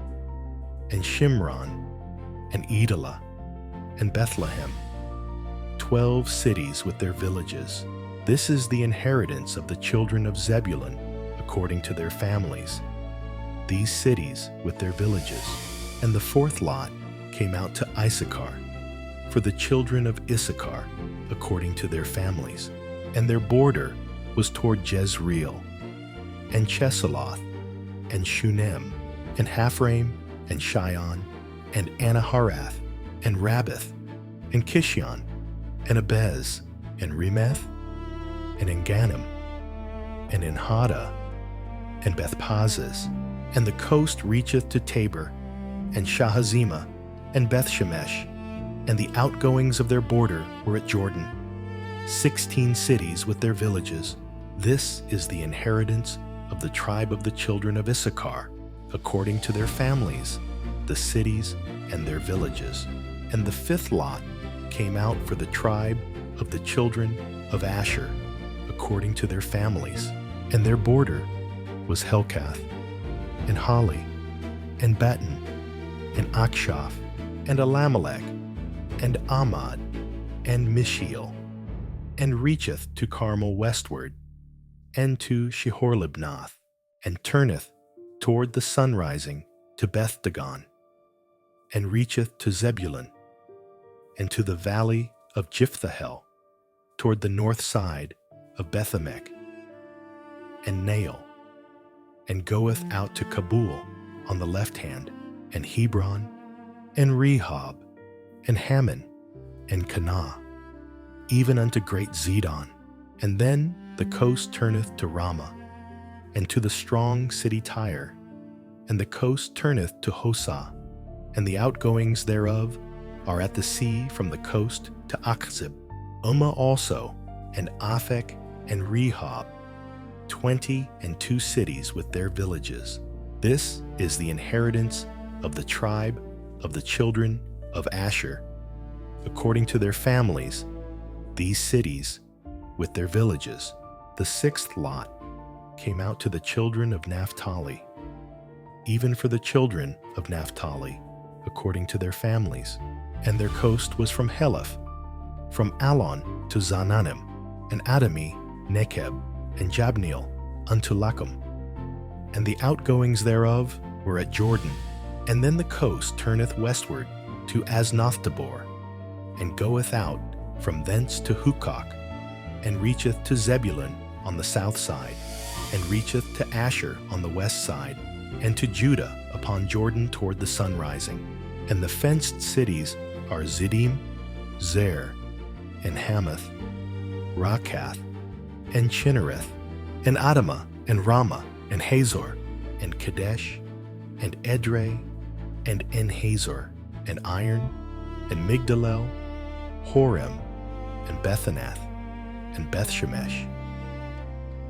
and Shimron, and Edalah, and Bethlehem, 12 cities with their villages. This is the inheritance of the children of Zebulun, according to their families, these cities with their villages. And the fourth lot came out to Issachar, for the children of Issachar, according to their families. And their border was toward Jezreel, and Chesulloth, and Shunem, and Haphraim, and Shion, and Anaharath, and Rabbith, and Kishion, and Abez, and Remeth, and Enganim, and Enhada, and Bethpazes, and the coast reacheth to Tabor, and Shahazimah, and Bethshemesh, and the outgoings of their border were at Jordan, 16 cities with their villages. This is the inheritance of the tribe of the children of Issachar, according to their families, the cities and their villages. And the fifth lot came out for the tribe of the children of Asher, according to their families. And their border was Helkath, and Hali, and Beton, and Akshaph, and Alamelech, and Amad, and Mishiel, and reacheth to Carmel westward, and to Shihorlibnath, and turneth toward the sunrising to Beth-dagon, and reacheth to Zebulun, and to the valley of Jiphtahel, toward the north side of Bethamek, and Nael, and goeth out to Kabul on the left hand, and Hebron, and Rehob, and Hammon, and Kanah, even unto great Zidon. And then the coast turneth to Ramah, and to the strong city Tyre, and the coast turneth to Hosah, and the outgoings thereof are at the sea from the coast to Achzib, Ummah also, and Aphek, and Rehob, 22 cities with their villages. This is the inheritance of the tribe of the children of Asher, according to their families, these cities with their villages. The sixth lot came out to the children of Naphtali, even for the children of Naphtali, according to their families. And their coast was from Heleph, from Alon to Zananim, and Adami, Nekeb, and Jabneel unto Lachum. And the outgoings thereof were at Jordan. And then the coast turneth westward to Aznothtabor, and goeth out from thence to Hukok, and reacheth to Zebulun on the south side, and reacheth to Asher on the west side, and to Judah upon Jordan toward the sunrising. And the fenced cities are Ziddim, Zer, and Hamath, Rakath, and Chinnereth, and Adamah, and Ramah, and Hazor, and Kadesh, and Edrei, and En-Hazor, and Iron, and Migdalel, Horem, and Bethanath, and Bethshemesh,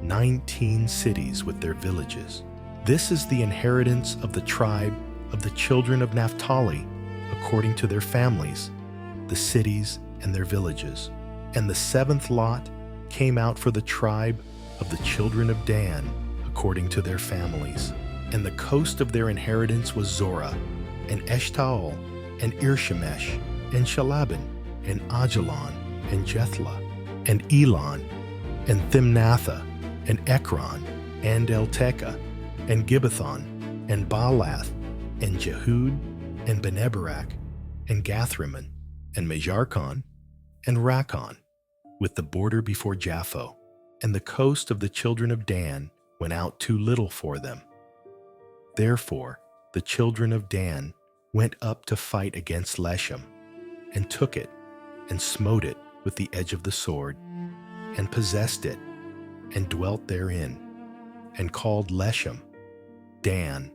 19 cities with their villages. This is the inheritance of the tribe of the children of Naphtali, according to their families, the cities and their villages. And the seventh lot came out for the tribe of the children of Dan, according to their families. And the coast of their inheritance was Zorah, and Eshtaol, and Irshemesh, and Shalabin, and Ajalon, and Jethla, and Elon, and Thimnatha, and Ekron, and Eltekah, and Gibbethon, and Baalath, and Jehud, and Beneberak, and Gathrimmon, and Mejarkon, and Rakon, with the border before Japho. And the coast of the children of Dan went out too little for them. Therefore the children of Dan went up to fight against Leshem, and took it, and smote it with the edge of the sword, and possessed it, and dwelt therein, and called Leshem Dan,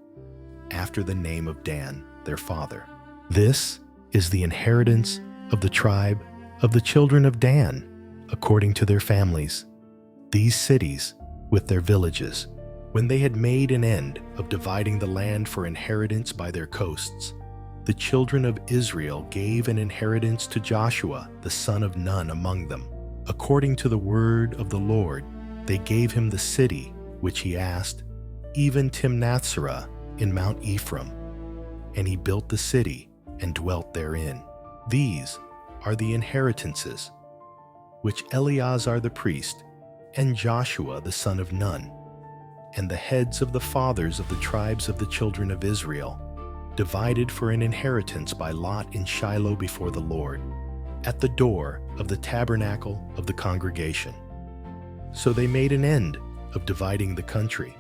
after the name of Dan their father. This is the inheritance of the tribe of the children of Dan, according to their families, these cities with their villages. When they had made an end of dividing the land for inheritance by their coasts, the children of Israel gave an inheritance to Joshua the son of Nun among them. According to the word of the Lord, they gave him the city which he asked, even Timnathserah in Mount Ephraim. And he built the city and dwelt therein. These are the inheritances which Eleazar the priest and Joshua the son of Nun, and the heads of the fathers of the tribes of the children of Israel, divided for an inheritance by lot in Shiloh before the Lord, at the door of the tabernacle of the congregation. So they made an end of dividing the country.